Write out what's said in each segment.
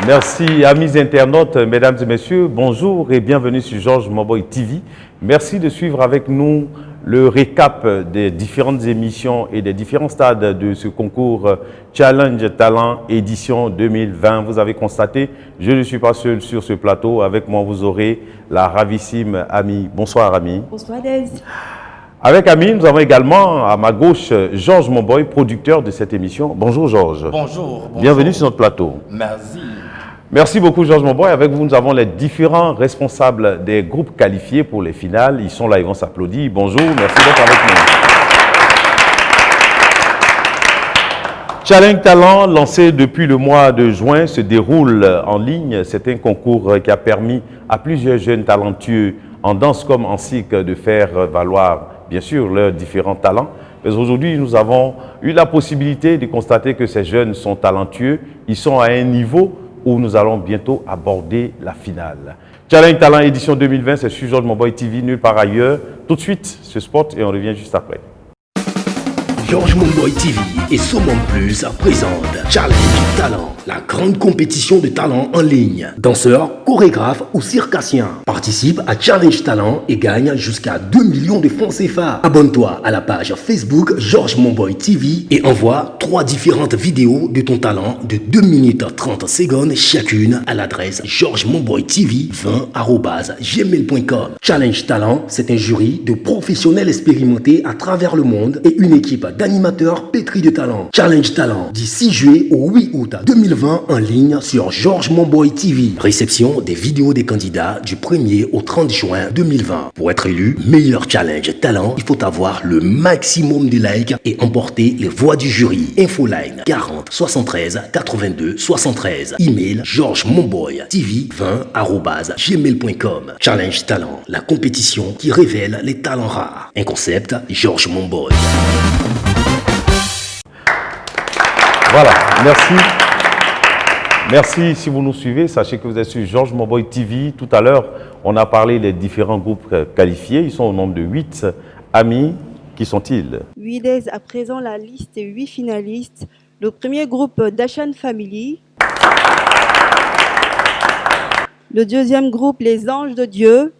Merci, amis internautes, mesdames et messieurs, bonjour et bienvenue sur Georges Momboy TV. Merci de suivre avec nous le récap des différentes émissions et des différents stades de ce concours Challenge Talent édition 2020. Vous avez constaté, je ne suis pas seul sur ce plateau. Avec moi, vous aurez la ravissime Ami. Bonsoir, Ami. Bonsoir, Dez. Avec Ami, nous avons également à ma gauche Georges Momboy, producteur de cette émission. Bonjour, Georges. Bonjour. Bienvenue sur notre plateau. Merci. Merci beaucoup, Georges Momboy. Avec vous, nous avons les différents responsables des groupes qualifiés pour les finales. Ils sont là, ils vont s'applaudir. Bonjour, merci d'être avec nous. Challenge Talent, lancé depuis le mois de juin, se déroule en ligne. C'est un concours qui a permis à plusieurs jeunes talentueux en danse comme en cirque de faire valoir, bien sûr, leurs différents talents. Mais aujourd'hui, nous avons eu la possibilité de constater que ces jeunes sont talentueux. Ils sont à un niveau où nous allons bientôt aborder la finale. Challenge Talent édition 2020, c'est sur Georges Momboy TV, nulle part ailleurs. Tout de suite, ce spot et on revient juste après. Georges Momboy TV et Saumon Plus présentent Challenge Talent, la grande compétition de talent en ligne. Danseurs, chorégraphes ou circassiens participent à Challenge Talent et gagnent jusqu'à 2 millions de francs CFA. Abonne-toi à la page Facebook Georges Momboy TV et envoie 3 différentes vidéos de ton talent de 2 minutes 30 secondes chacune à l'adresse georgesmomboytv20@gmail.com. Challenge Talent, c'est un jury de professionnels expérimentés à travers le monde et une équipe d'animateurs pétris de talent. Challenge Talent, du 6 juillet au 8 août 2020 en ligne sur Georges Momboy TV. Réception des vidéos des candidats du 1er au 30 juin 2020. Pour être élu meilleur Challenge Talent, il faut avoir le maximum de likes et emporter les voix du jury. Infoline 40 73 82 73. Email georgesmomboytv20@gmail.com. Challenge Talent, la compétition qui révèle les talents rares. Un concept Georges Momboy. Voilà, merci. Merci si vous nous suivez. Sachez que vous êtes sur Georges Momboy TV. Tout à l'heure, on a parlé des différents groupes qualifiés. Ils sont au nombre de 8. Amis, qui sont-ils? 8 Dez, à présent la liste est 8 finalistes. Le premier groupe Dashan Family. Le deuxième groupe Les Anges de Dieu.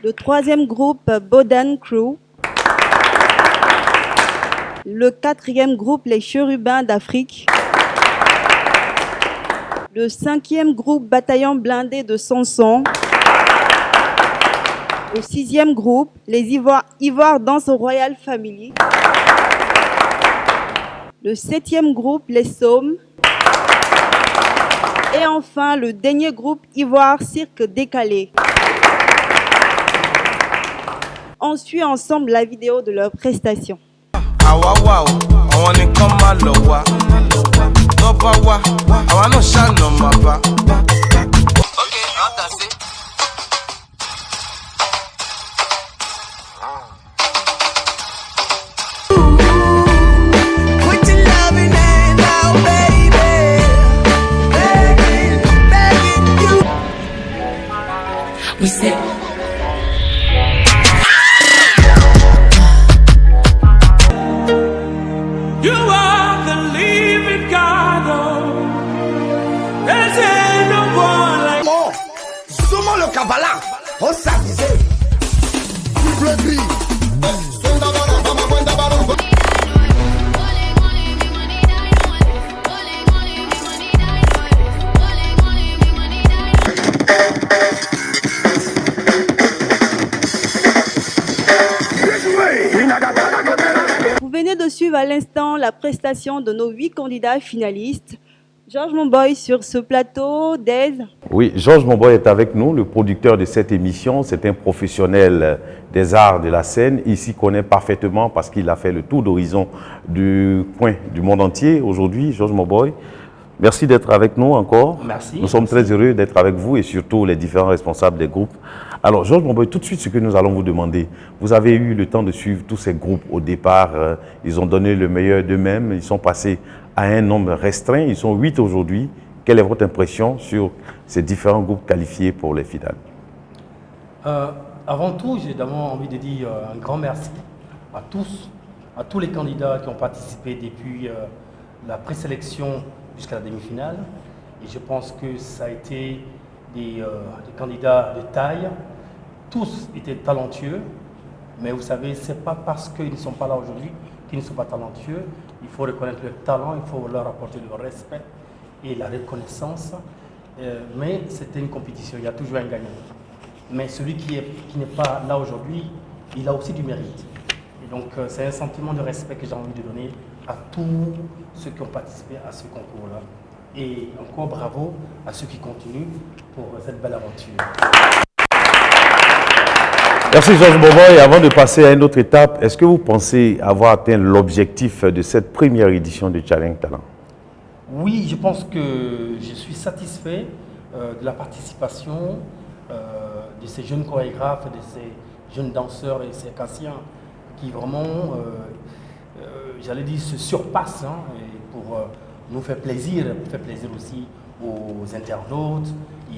Le troisième groupe Bodan Crew. Le quatrième groupe Les Chérubins d'Afrique. Le cinquième groupe Bataillon blindé de Sanson. Le sixième groupe Les Ivoires Danse Royal Family. Le septième groupe Les Saumes. Et enfin le dernier groupe Ivoire Cirque Décalé. On suit ensemble la vidéo de leur prestation. We said you are the living God, oh. There's ain't no one like Bon, Somo le Kabbalah, on s'amusait. Triple B. Vous venez de suivre à l'instant la prestation de nos 8 candidats finalistes. Georges Momboy sur ce plateau, Dez. Oui, Georges Momboy est avec nous, le producteur de cette émission. C'est un professionnel des arts de la scène. Il s'y connaît parfaitement parce qu'il a fait le tour d'horizon du coin du monde entier. Aujourd'hui, Georges Momboy, merci d'être avec nous encore. Merci. Nous sommes très heureux d'être avec vous et surtout les différents responsables des groupes. Alors, Georges Momboy, tout de suite, ce que nous allons vous demander, vous avez eu le temps de suivre tous ces groupes au départ. Ils ont donné le meilleur d'eux-mêmes. Ils sont passés à un nombre restreint. Ils sont 8 aujourd'hui. Quelle est votre impression sur ces différents groupes qualifiés pour les finales? Avant tout, j'ai d'abord envie de dire un grand merci à tous les candidats qui ont participé depuis la présélection jusqu'à la demi-finale. Et je pense que ça a été des candidats de taille. Tous étaient talentueux. Mais vous savez, ce n'est pas parce qu'ils ne sont pas là aujourd'hui qu'ils ne sont pas talentueux. Il faut reconnaître leur talent, il faut leur apporter le respect et la reconnaissance. Mais c'était une compétition, il y a toujours un gagnant. Mais celui qui n'est pas là aujourd'hui, il a aussi du mérite. Et donc, c'est un sentiment de respect que j'ai envie de donner à tous ceux qui ont participé à ce concours-là. Et encore bravo à ceux qui continuent pour cette belle aventure. Merci Georges Boboy. Avant de passer à une autre étape, est-ce que vous pensez avoir atteint l'objectif de cette première édition du Challenge Talent? Oui, je pense que je suis satisfait de la participation de ces jeunes chorégraphes, de ces jeunes danseurs et circassiens qui vraiment, j'allais dire, se surpassent et pour nous faire plaisir aussi aux internautes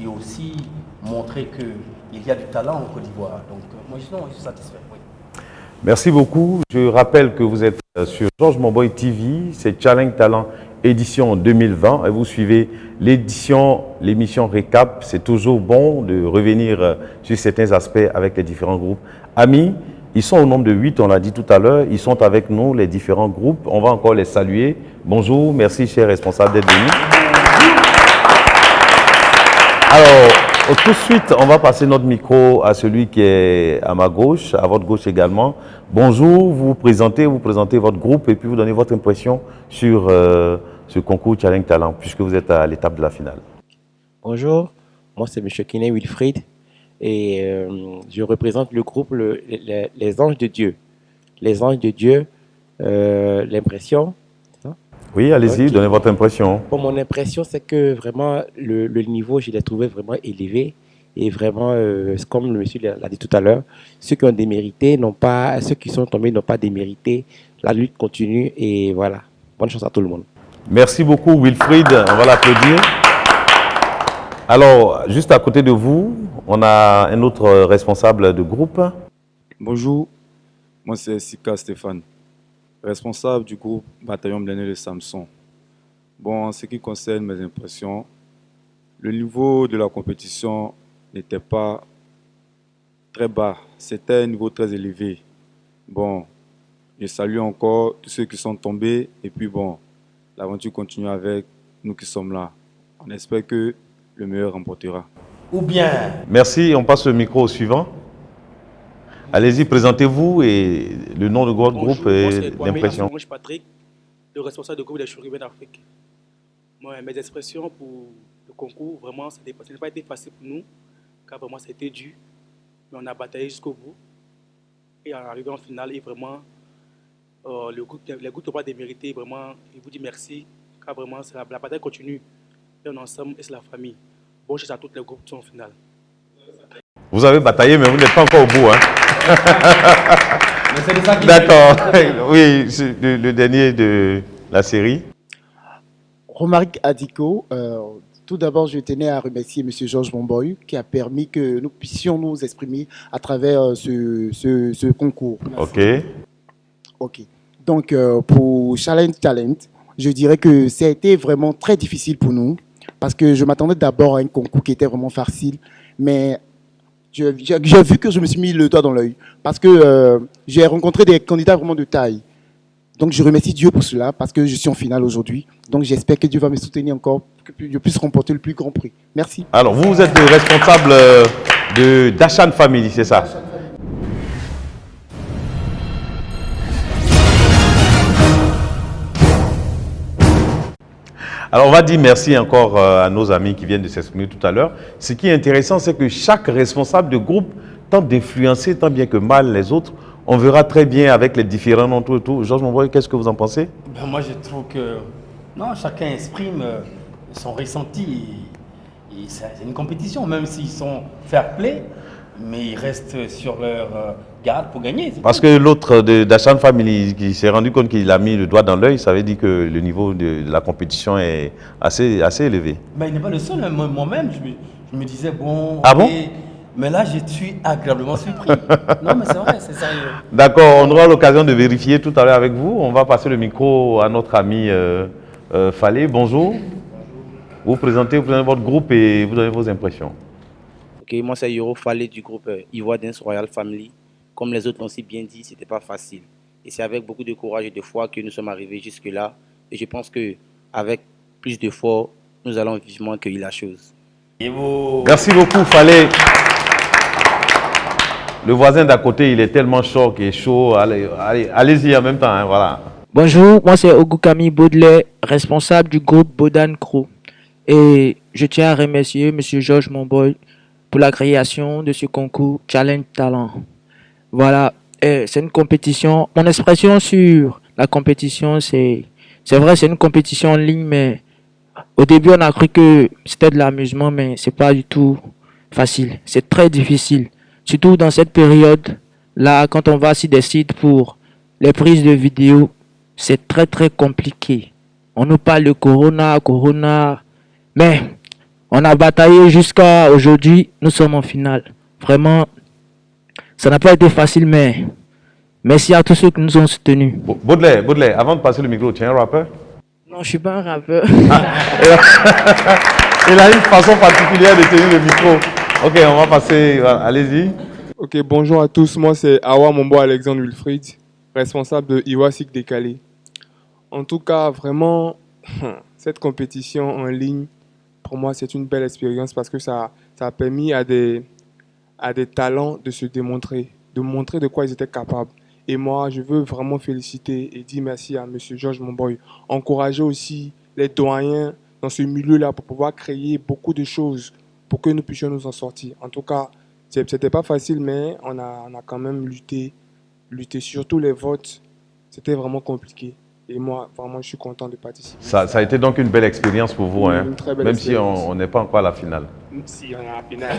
et aussi montrer qu'il y a du talent en Côte d'Ivoire. Donc moi je suis satisfait. Oui. Merci beaucoup. Je rappelle que vous êtes sur Georges Monboy TV, c'est Challenge Talent édition 2020 et vous suivez l'émission Récap. C'est toujours bon de revenir sur certains aspects avec les différents groupes. Amis, ils sont au nombre de 8, on l'a dit tout à l'heure. Ils sont avec nous, les différents groupes. On va encore les saluer. Bonjour, merci chers responsables d'être venus. Alors, tout de suite, on va passer notre micro à celui qui est à ma gauche, à votre gauche également. Bonjour, vous présentez votre groupe et puis vous donnez votre impression sur ce concours Challenge Talent, puisque vous êtes à l'étape de la finale. Bonjour, moi c'est M. Kiné Wilfried et je représente le groupe Les Anges de Dieu. Les Anges de Dieu, l'impression. Oui, allez-y, donnez votre impression. Bon, mon impression, c'est que vraiment, le niveau, je l'ai trouvé vraiment élevé. Et vraiment, comme le monsieur l'a dit tout à l'heure, ceux qui ont démérité ceux qui sont tombés n'ont pas démérité. La lutte continue et voilà. Bonne chance à tout le monde. Merci beaucoup, Wilfried. On va l'applaudir. Alors, juste à côté de vous, on a un autre responsable de groupe. Bonjour, moi c'est Sika Stéphane, responsable du groupe Bataillon Blindé de Samson. Bon, en ce qui concerne mes impressions, le niveau de la compétition n'était pas très bas, c'était un niveau très élevé. Bon, je salue encore tous ceux qui sont tombés et puis bon, l'aventure continue avec nous qui sommes là. On espère que le meilleur remportera. Ou bien... Merci, on passe le micro au suivant. Allez-y, présentez-vous et le nom de votre groupe et l'impression. Moi, je suis Patrick, le responsable du groupe des Chouribés d'Afrique. Moi, mes expressions pour le concours, vraiment, ça n'a pas été facile pour nous, car vraiment, ça a été dur. Mais on a bataillé jusqu'au bout. Et en arrivant en finale, et vraiment, les groupes n'ont pas démérité. Vraiment, je vous dis merci, car vraiment, la bataille continue. Et on est ensemble et c'est la famille. Bon, je sais à tous les groupes qui sont en finale. Vous avez bataillé, mais vous n'êtes pas encore au bout. Hein? D'accord. Oui, le dernier de la série. Romaric Adiko, tout d'abord, je tenais à remercier M. Georges Monboy qui a permis que nous puissions nous exprimer à travers ce concours. Ok. Donc, pour Challenge Talent, je dirais que ça a été vraiment très difficile pour nous parce que je m'attendais d'abord à un concours qui était vraiment facile, mais j'ai vu que je me suis mis le doigt dans l'œil parce que j'ai rencontré des candidats vraiment de taille. Donc, je remercie Dieu pour cela parce que je suis en finale aujourd'hui. Donc, j'espère que Dieu va me soutenir encore, que je puisse remporter le plus grand prix. Merci. Alors, vous êtes le responsable d'Achan Family, c'est ça? Alors, on va dire merci encore à nos amis qui viennent de s'exprimer tout à l'heure. Ce qui est intéressant, c'est que chaque responsable de groupe tente d'influencer tant bien que mal les autres. On verra très bien avec les différents noms et tout. Georges Monboy, qu'est-ce que vous en pensez? Moi, je trouve que non, chacun exprime son ressenti. Et c'est une compétition, même s'ils sont fair play, mais ils restent sur leur garde pour gagner. Parce que l'autre d'Achan Family qui s'est rendu compte qu'il a mis le doigt dans l'œil, ça veut dire que le niveau de la compétition est assez élevé. Mais il n'est pas le seul. Moi-même, je me disais, bon... Ah bon? Mais là, je suis agréablement surpris. Non, mais c'est vrai, c'est sérieux. D'accord, on aura l'occasion de vérifier tout à l'heure avec vous. On va passer le micro à notre ami Fallé. Bonjour. Vous présentez votre groupe et vous donnez vos impressions. Ok, moi c'est Yoro Fallé du groupe Ivoire Dance Royal Family. Comme les autres l'ont si bien dit, c'était pas facile. Et c'est avec beaucoup de courage et de foi que nous sommes arrivés jusque-là. Et je pense qu'avec plus de foi, nous allons vivement accueillir la chose. Merci beaucoup, Fallé. Le voisin d'à côté, il est tellement chaud qu'il est chaud. Allez-y en même temps, hein, voilà. Bonjour, moi c'est Ogukami Baudelaire, responsable du groupe Bodan Crew. Et je tiens à remercier M. Georges Monboy pour la création de ce concours Challenge Talent. Voilà, c'est une compétition. Mon expression sur la compétition, c'est vrai, c'est une compétition en ligne, mais au début on a cru que c'était de l'amusement, mais c'est pas du tout facile. C'est très difficile, surtout dans cette période là, quand on va sur des sites pour les prises de vidéos. C'est très très compliqué. On nous parle de Corona, mais on a bataillé jusqu'à aujourd'hui. Nous sommes en finale. Vraiment, ça n'a pas été facile, mais merci à tous ceux qui nous ont soutenus. Baudelaire, avant de passer le micro, tu es un rappeur? Non, je ne suis pas un rappeur. Il a une façon particulière de tenir le micro. Ok, on va passer, allez-y. Ok, bonjour à tous. Moi, c'est Awa Mombo Alexandre Wilfried, responsable de Iwasik Décalé. En tout cas, vraiment, cette compétition en ligne, pour moi, c'est une belle expérience parce que ça a permis à des talents de se démontrer, de montrer de quoi ils étaient capables. Et moi, je veux vraiment féliciter et dire merci à M. Georges Monboy. Encourager aussi les doyens dans ce milieu-là pour pouvoir créer beaucoup de choses pour que nous puissions nous en sortir. En tout cas, c'était pas facile, mais on a quand même lutté, surtout les votes. C'était vraiment compliqué. Et moi, vraiment, je suis content de participer. Ça a été donc une belle expérience pour vous, hein? Une très belle Même expérience. si on n'est pas encore à la finale. Si on est à la finale.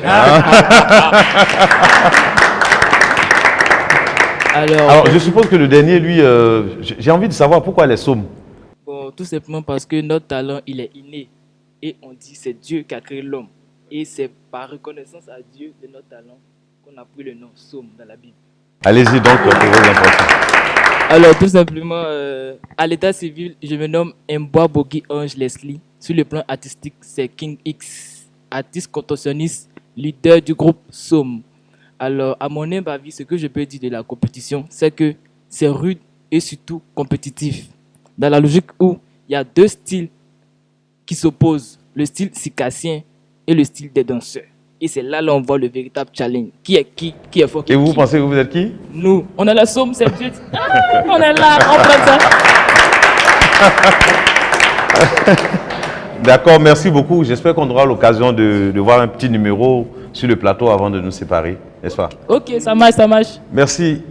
Alors, je suppose que le dernier, lui, j'ai envie de savoir pourquoi les sommes. Bon, tout simplement parce que notre talent, il est inné. Et on dit que c'est Dieu qui a créé l'homme. Et c'est par reconnaissance à Dieu de notre talent qu'on a pris le nom Somme dans la Bible. Allez-y donc pour vos impressions. Alors, tout simplement, à l'état civil, je me nomme Mboa Bogi Ange Leslie. Sur le plan artistique, c'est King X, artiste contorsionniste, leader du groupe Somme. Alors, à mon humble avis, ce que je peux dire de la compétition, c'est que c'est rude et surtout compétitif. Dans la logique où il y a deux styles qui s'opposent, le style circassien et le style des danseurs. Et c'est là on voit le véritable challenge. Qui est fort, Et vous pensez que vous êtes qui? Nous, on a la Somme, c'est Dieu. Ah, on est là, on prend ça. D'accord, merci beaucoup. J'espère qu'on aura l'occasion de voir un petit numéro sur le plateau avant de nous séparer, n'est-ce pas? Ok, ça marche. Merci.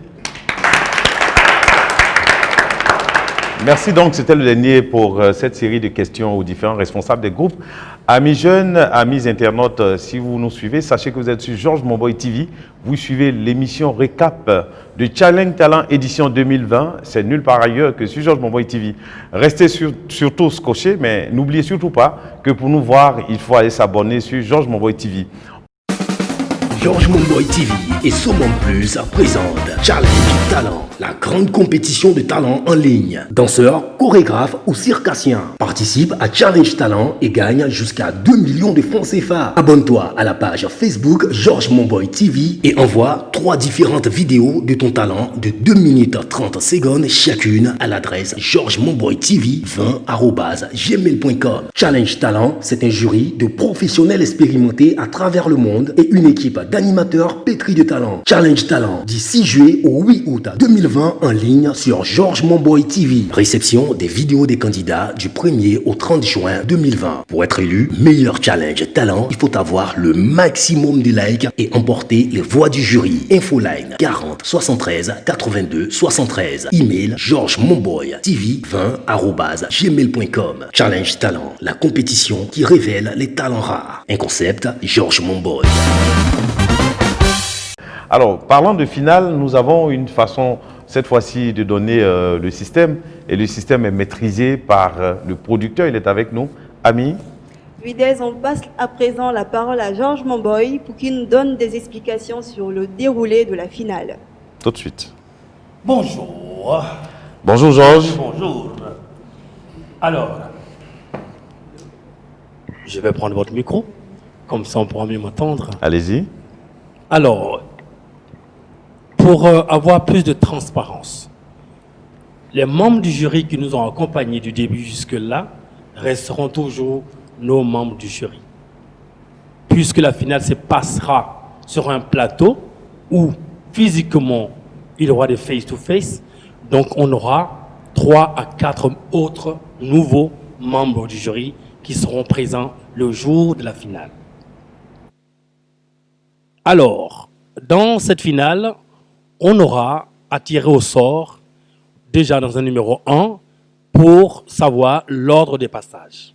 Merci donc, c'était le dernier pour cette série de questions aux différents responsables des groupes. Amis jeunes, amis internautes, si vous nous suivez, sachez que vous êtes sur Georges Monboy TV. Vous suivez l'émission Récap de Challenge Talent édition 2020. C'est nulle part ailleurs que sur Georges Monboy TV. Restez surtout scotchés, mais n'oubliez surtout pas que pour nous voir, il faut aller s'abonner sur Georges Monboy TV. Georges Monboy TV et Saumon Plus présentent Challenge Talent, la grande compétition de talent en ligne. Danseurs, chorégraphes ou circassiens participent à Challenge Talent et gagnent jusqu'à 2 millions de francs CFA. Abonne-toi à la page Facebook Georges Monboy TV et envoie 3 différentes vidéos de ton talent de 2 minutes 30 secondes chacune à l'adresse georgesmonboytv20@gmail.com. Challenge Talent, c'est un jury de professionnels expérimentés à travers le monde et une équipe d'animateurs pétris de talent. Challenge Talent, du 6 juillet au 8 août 2020 en ligne sur Georges Monboy TV. Réception des vidéos des candidats du 1er au 30 juin 2020. Pour être élu meilleur Challenge Talent, il faut avoir le maximum de likes et emporter les voix du jury. Infoline 40 73 82 73. Email georgesmonboytv20@gmail.com. Challenge Talent, la compétition qui révèle les talents rares. Un concept Georges Monboy. Alors, parlant de finale, nous avons une façon, cette fois-ci, de donner le système. Et le système est maîtrisé par le producteur. Il est avec nous. Ami. Videz, on passe à présent la parole à Georges Monboy pour qu'il nous donne des explications sur le déroulé de la finale. Tout de suite. Bonjour. Bonjour Georges. Bonjour. Alors, Je vais prendre votre micro, comme ça on pourra mieux m'entendre. Allez-y. Alors, pour avoir plus de transparence, les membres du jury qui nous ont accompagnés du début jusque-là resteront toujours nos membres du jury. Puisque la finale se passera sur un plateau où physiquement il y aura des face-to-face, donc on aura 3 à 4 autres nouveaux membres du jury qui seront présents le jour de la finale. Alors, dans cette finale, on aura à tirer au sort, déjà dans un numéro 1, pour savoir l'ordre des passages.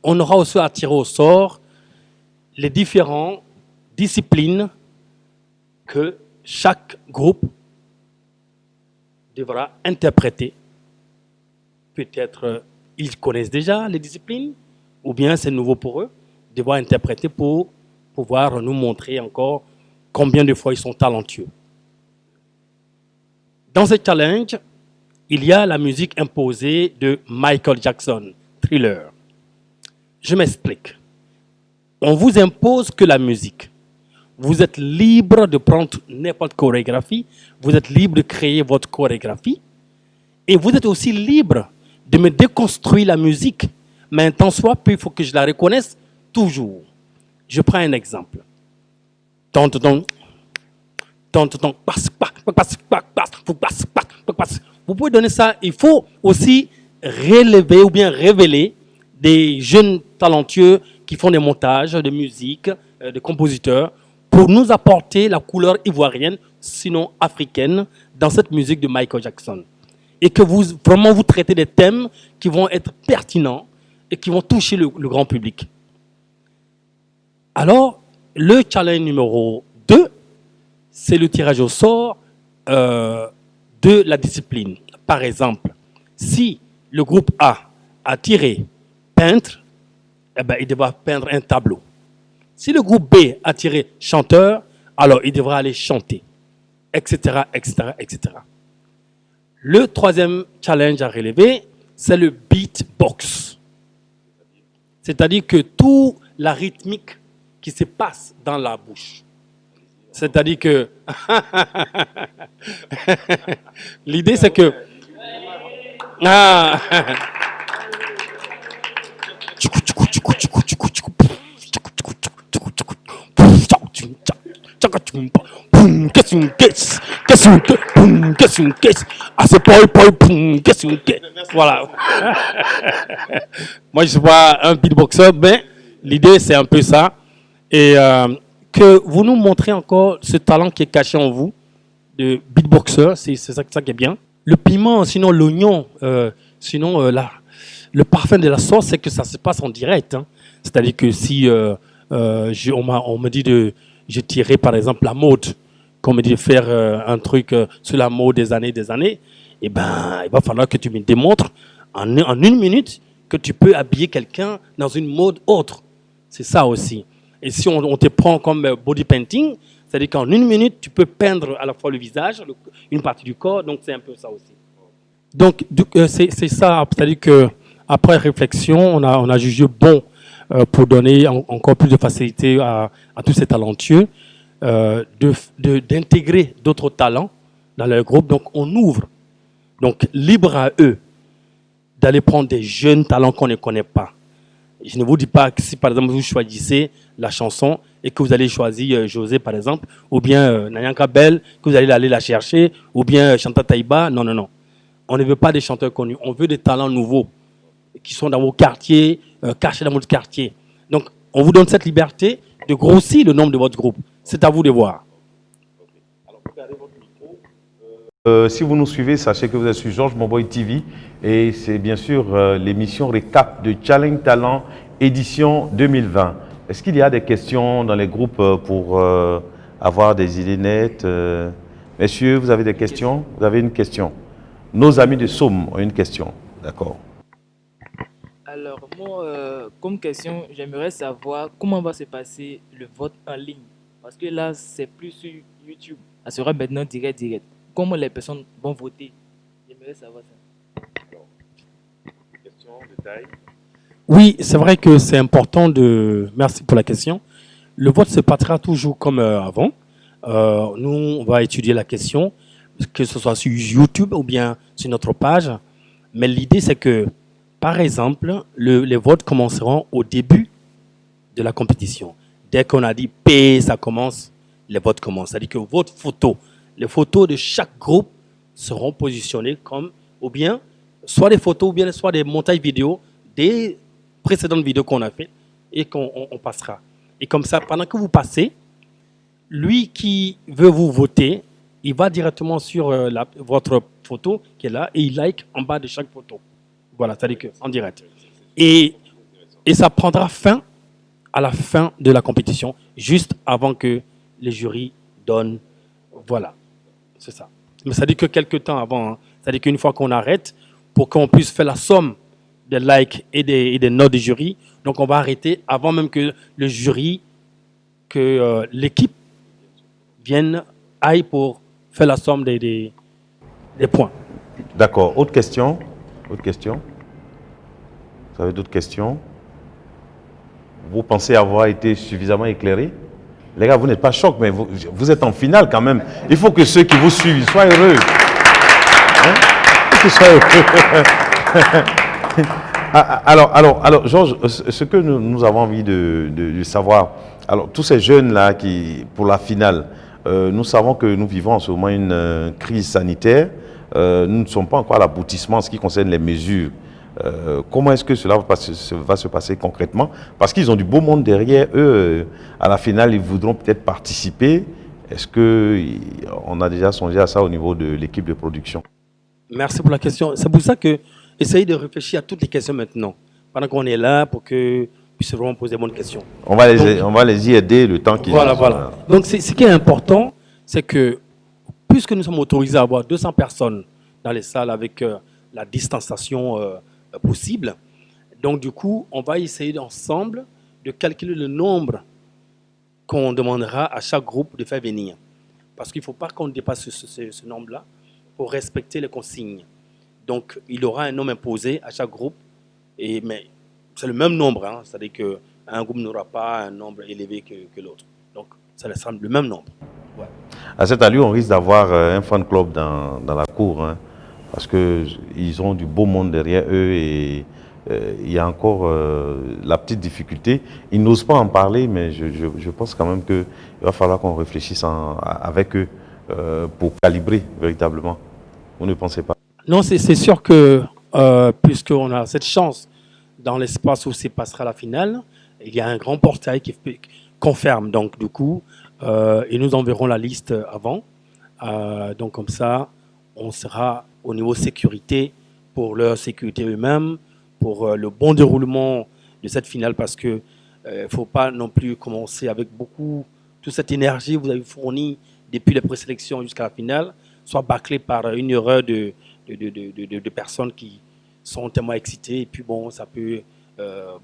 On aura aussi à tirer au sort les différentes disciplines que chaque groupe devra interpréter. Peut-être ils connaissent déjà les disciplines, ou bien c'est nouveau pour eux, devoir interpréter pour pouvoir nous montrer encore combien de fois ils sont talentueux. Dans ce challenge, il y a la musique imposée de Michael Jackson, Thriller. Je m'explique. On vous impose que la musique. Vous êtes libre de prendre n'importe quelle chorégraphie, vous êtes libre de créer votre chorégraphie, et vous êtes aussi libre de me déconstruire la musique, mais tant soit peu, il faut que je la reconnaisse toujours. Je prends un exemple. Vous pouvez donner ça, il faut aussi relever ou bien révéler des jeunes talentueux qui font des montages de musique, des compositeurs, pour nous apporter la couleur ivoirienne, sinon africaine, dans cette musique de Michael Jackson. Et que vous vraiment vous traitez des thèmes qui vont être pertinents et qui vont toucher le grand public. Alors, le challenge numéro 2, c'est le tirage au sort de la discipline. Par exemple, si le groupe A a tiré peintre, eh ben, il devra peindre un tableau. Si le groupe B a tiré chanteur, alors il devra aller chanter, etc., etc., etc. Le troisième challenge à relever, c'est le beatbox. C'est-à-dire que toute la rythmique qui se passe dans la bouche. C'est-à-dire que l'idée c'est que voilà. Moi je suis pas un beatboxer, mais l'idée c'est un peu ça. Et que vous nous montrez encore ce talent qui est caché en vous, de beatboxer, c'est ça qui est bien. Le piment, sinon l'oignon, sinon le parfum de la sauce, c'est que ça se passe en direct. Hein. C'est-à-dire que si on me dit de... J'ai tiré par exemple la mode, qu'on me dit de faire un truc sur la mode des années, eh ben, il va falloir que tu me démontres en 1 minute que tu peux habiller quelqu'un dans une mode autre. C'est ça aussi. Et si on te prend comme body painting, c'est-à-dire qu'en 1 minute, tu peux peindre à la fois le visage, une partie du corps, donc c'est un peu ça aussi. Donc c'est ça, c'est-à-dire qu'après réflexion, on a jugé bon pour donner encore plus de facilité à tous ces talentueux, d'intégrer d'autres talents dans leur groupe. Donc on ouvre, donc libre à eux d'aller prendre des jeunes talents qu'on ne connaît pas. Je ne vous dis pas que si par exemple vous choisissez la chanson et que vous allez choisir José par exemple, ou bien Nanyanka Bell, que vous allez aller la chercher, ou bien Chanta Taïba, non. On ne veut pas des chanteurs connus, on veut des talents nouveaux qui sont dans vos quartiers, cachés dans votre quartier. Donc on vous donne cette liberté de grossir le nombre de votre groupe. C'est à vous de voir. Si vous nous suivez, sachez que vous êtes sur Georges Momboy TV et c'est bien sûr l'émission récap de Challenge Talent édition 2020. Est-ce qu'il y a des questions dans les groupes pour avoir des idées nettes? Messieurs, vous avez des questions? Vous avez une question? Nos amis de Somme ont une question. D'accord. Alors, moi, comme question, j'aimerais savoir comment va se passer le vote en ligne. Parce que là, c'est plus sur YouTube. Ça sera maintenant direct. Comment les personnes vont voter? J'aimerais savoir ça. Question de taille. Oui, c'est vrai que c'est important de... Merci pour la question. Le vote se passera toujours comme avant. Nous, on va étudier la question, que ce soit sur YouTube ou bien sur notre page. Mais l'idée, c'est que, par exemple, les votes commenceront au début de la compétition. Dès qu'on a dit P, ça commence, les votes commencent. C'est-à-dire que votre photo, les photos de chaque groupe seront positionnées comme, ou bien, soit des photos, ou bien soit des montages vidéo des précédentes vidéos qu'on a faites et qu'on passera. Et comme ça, pendant que vous passez, lui qui veut vous voter, il va directement sur votre photo qui est là et il like en bas de chaque photo. Voilà, c'est-à-dire qu'en direct. Et ça prendra fin à la fin de la compétition, juste avant que les jurys donnent. Voilà, c'est ça. Mais ça dit que quelques temps avant, hein, ça dit qu'une fois qu'on arrête, pour qu'on puisse faire la somme des likes et des notes des jurys, donc on va arrêter avant même que le jury, que l'équipe aille pour faire la somme des points. D'accord. Autre question? Autre question? Vous avez d'autres questions? Vous pensez avoir été suffisamment éclairé? Les gars, vous n'êtes pas choqués, mais vous êtes en finale quand même. Il faut que ceux qui vous suivent soient heureux. Hein? Il faut qu'ils soient heureux. Alors, Georges, ce que nous avons envie de savoir, alors tous ces jeunes-là qui, pour la finale, nous savons que nous vivons en ce moment une crise sanitaire. Nous ne sommes pas encore à l'aboutissement en ce qui concerne les mesures. Comment est-ce que cela va se passer concrètement? Parce qu'ils ont du beau monde derrière eux. À la finale, ils voudront peut-être participer. Est-ce qu'on a déjà songé à ça au niveau de l'équipe de production? Merci pour la question. C'est pour ça que essayez de réfléchir à toutes les questions maintenant, pendant qu'on est là, pour que puissent vraiment poser de bonnes questions. On va les y aider le temps qu'ils... Voilà. Donc, ce qui est important, c'est que, puisque nous sommes autorisés à avoir 200 personnes dans les salles avec la distanciation possible, donc du coup, on va essayer ensemble de calculer le nombre qu'on demandera à chaque groupe de faire venir. Parce qu'il ne faut pas qu'on dépasse ce nombre-là pour respecter les consignes. Donc, il y aura un nombre imposé à chaque groupe, mais c'est le même nombre, hein, c'est-à-dire qu'un groupe n'aura pas un nombre élevé que l'autre. Donc, ça sera le même nombre. Ouais. À cette allure, on risque d'avoir un fan club dans la cour, hein, parce qu'ils ont du beau monde derrière eux et il y a encore la petite difficulté. Ils n'osent pas en parler, mais je pense quand même qu'il va falloir qu'on réfléchisse avec eux pour calibrer véritablement. Vous ne pensez pas? Non, c'est sûr que puisqu'on a cette chance dans l'espace où se passera la finale, il y a un grand portail qui confirme. Donc, du coup, et nous enverrons la liste avant. Donc, comme ça, on sera au niveau sécurité pour leur sécurité eux-mêmes, pour le bon déroulement de cette finale, parce que ne faut pas non plus commencer avec toute cette énergie que vous avez fournie depuis les présélections jusqu'à la finale, soit bâclée par une erreur de personnes qui sont tellement excitées, et puis bon, ça peut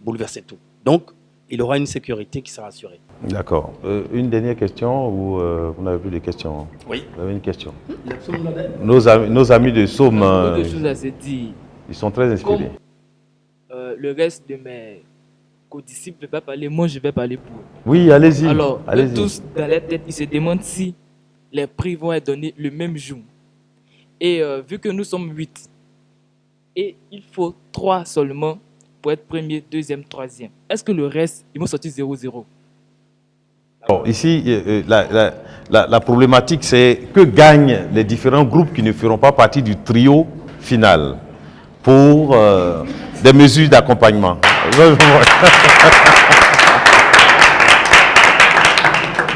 bouleverser tout. Donc, il y aura une sécurité qui sera assurée. D'accord. Une dernière question ou vous n'avez plus de questions? Oui. Vous avez une question? Nos amis de Somme, quelque chose à se dire. Ils sont très inspirés. Le reste de mes co-disciples ne va pas parler, moi je vais parler pour eux. Oui, allez-y. Alors, allez-y. Tous dans leur tête, ils se demandent si les prix vont être donnés le même jour. Et vu que nous sommes 8, et il faut 3 seulement pour être premier, deuxième, troisième. Est-ce que le reste, ils vont sortir 0-0? Bon, ici, la problématique, c'est que gagnent les différents groupes qui ne feront pas partie du trio final pour des mesures d'accompagnement.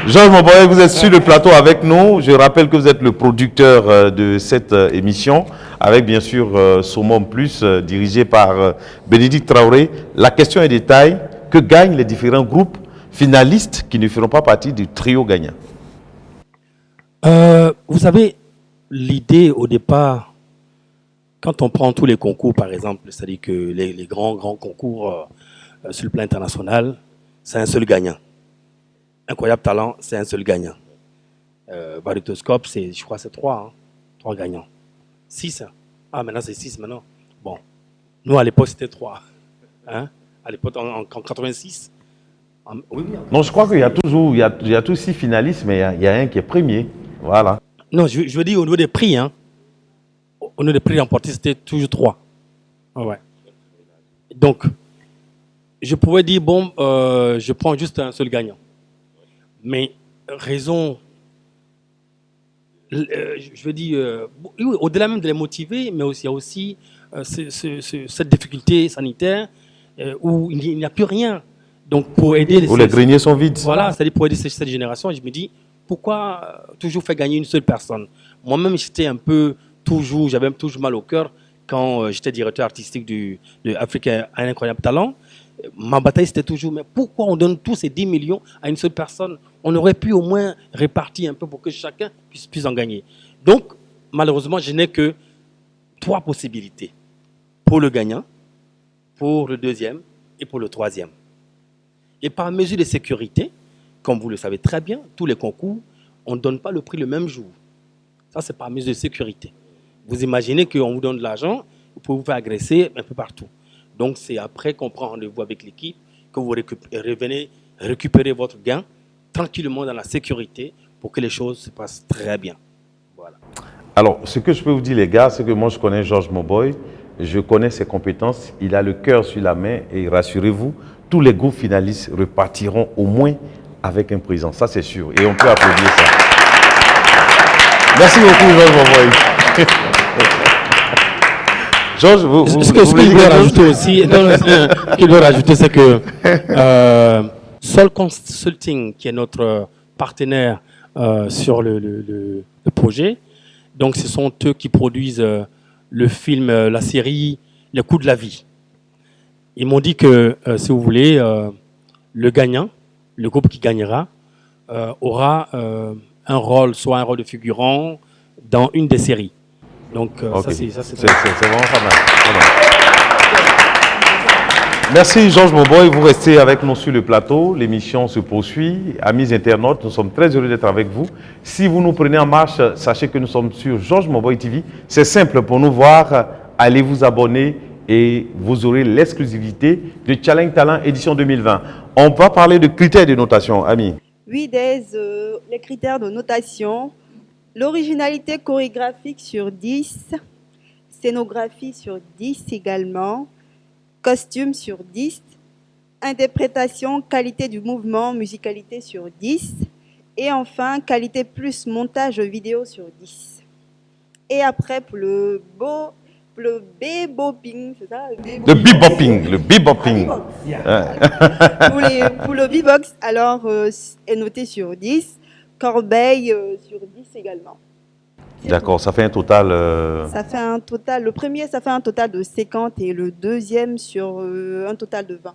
Georges Momboy, vous êtes sur le plateau avec nous. Je rappelle que vous êtes le producteur de cette émission, avec bien sûr Saumon Plus, dirigé par Bénédicte Traoré. La question est détail, que gagnent les différents groupes finalistes qui ne feront pas partie du trio gagnant? Vous savez, l'idée au départ, quand on prend tous les concours, par exemple, c'est-à-dire que les grands concours sur le plan international, c'est un seul gagnant. Incroyable talent, c'est un seul gagnant. Varietoscope, je crois que c'est 3 gagnants. 6. Ah, maintenant c'est 6 maintenant. Bon, nous à l'époque c'était 3. Hein? à l'époque, en 86. Oui. Non, je crois qu'il y a toujours, il y a tous 6 finalistes, mais il y a un qui est premier. Voilà. Non, je veux dire au niveau des prix, hein. Au niveau des prix remportés, c'était toujours 3. Ouais. Donc, je pouvais dire, bon, je prends juste un seul gagnant. Mais raison, je veux dire, au-delà même de les motiver, mais aussi, il y a aussi cette difficulté sanitaire où il n'y a plus rien. Donc, pour aider... Où les greniers sont vides. Voilà, c'est-à-dire pour aider cette génération, je me dis, pourquoi toujours faire gagner une seule personne? Moi-même, j'avais toujours mal au cœur quand j'étais directeur artistique de Afrique a un incroyable talent. Ma bataille, c'était toujours, mais pourquoi on donne tous ces 10 millions à une seule personne? On aurait pu au moins répartir un peu pour que chacun puisse en gagner. Donc, malheureusement, je n'ai que 3 possibilités. Pour le gagnant, pour le deuxième et pour le troisième. Et par mesure de sécurité, comme vous le savez très bien, tous les concours, on ne donne pas le prix le même jour. Ça, c'est par mesure de sécurité. Vous imaginez qu'on vous donne de l'argent, vous pouvez vous faire agresser un peu partout. Donc, c'est après qu'on prend rendez-vous avec l'équipe que vous revenez récupérer votre gain tranquillement dans la sécurité pour que les choses se passent très bien. Voilà. Alors, ce que je peux vous dire, les gars, c'est que moi, je connais Georges Momboy, je connais ses compétences, il a le cœur sur la main et rassurez-vous, tous les groupes finalistes repartiront au moins avec un présent. Ça, c'est sûr. Et on peut applaudir ça. Merci beaucoup, Georges Momboy. Georges, ce qu'il doit rajouter aussi, qu'il doit rajouter, c'est que Sol Consulting, qui est notre partenaire sur le projet, donc ce sont eux qui produisent le film, la série Les coups de la vie. Ils m'ont dit que, si vous voulez, le gagnant, le groupe qui gagnera, aura un rôle, soit un rôle de figurant dans une des séries. Donc, okay. ça, c'est vraiment pas mal. Merci Georges Momboy, vous restez avec nous sur le plateau. L'émission se poursuit. Amis internautes, nous sommes très heureux d'être avec vous. Si vous nous prenez en marche, sachez que nous sommes sur Georges Momboy TV. C'est simple pour nous voir. Allez vous abonner et vous aurez l'exclusivité de Challenge Talent édition 2020. On va parler de critères de notation, Ami. Oui, les critères de notation. L'originalité chorégraphique sur 10, scénographie sur 10 également, costume sur 10, interprétation, qualité du mouvement, musicalité sur 10, et enfin, qualité plus montage vidéo sur 10. Et après, pour le bebopping, c'est ça? Le bebopping. Pour le b-box, alors, est noté sur 10. Corbeille sur 10 également. D'accord, ça fait un total... Ça fait un total, le premier, ça fait un total de 50 et le deuxième sur un total de 20.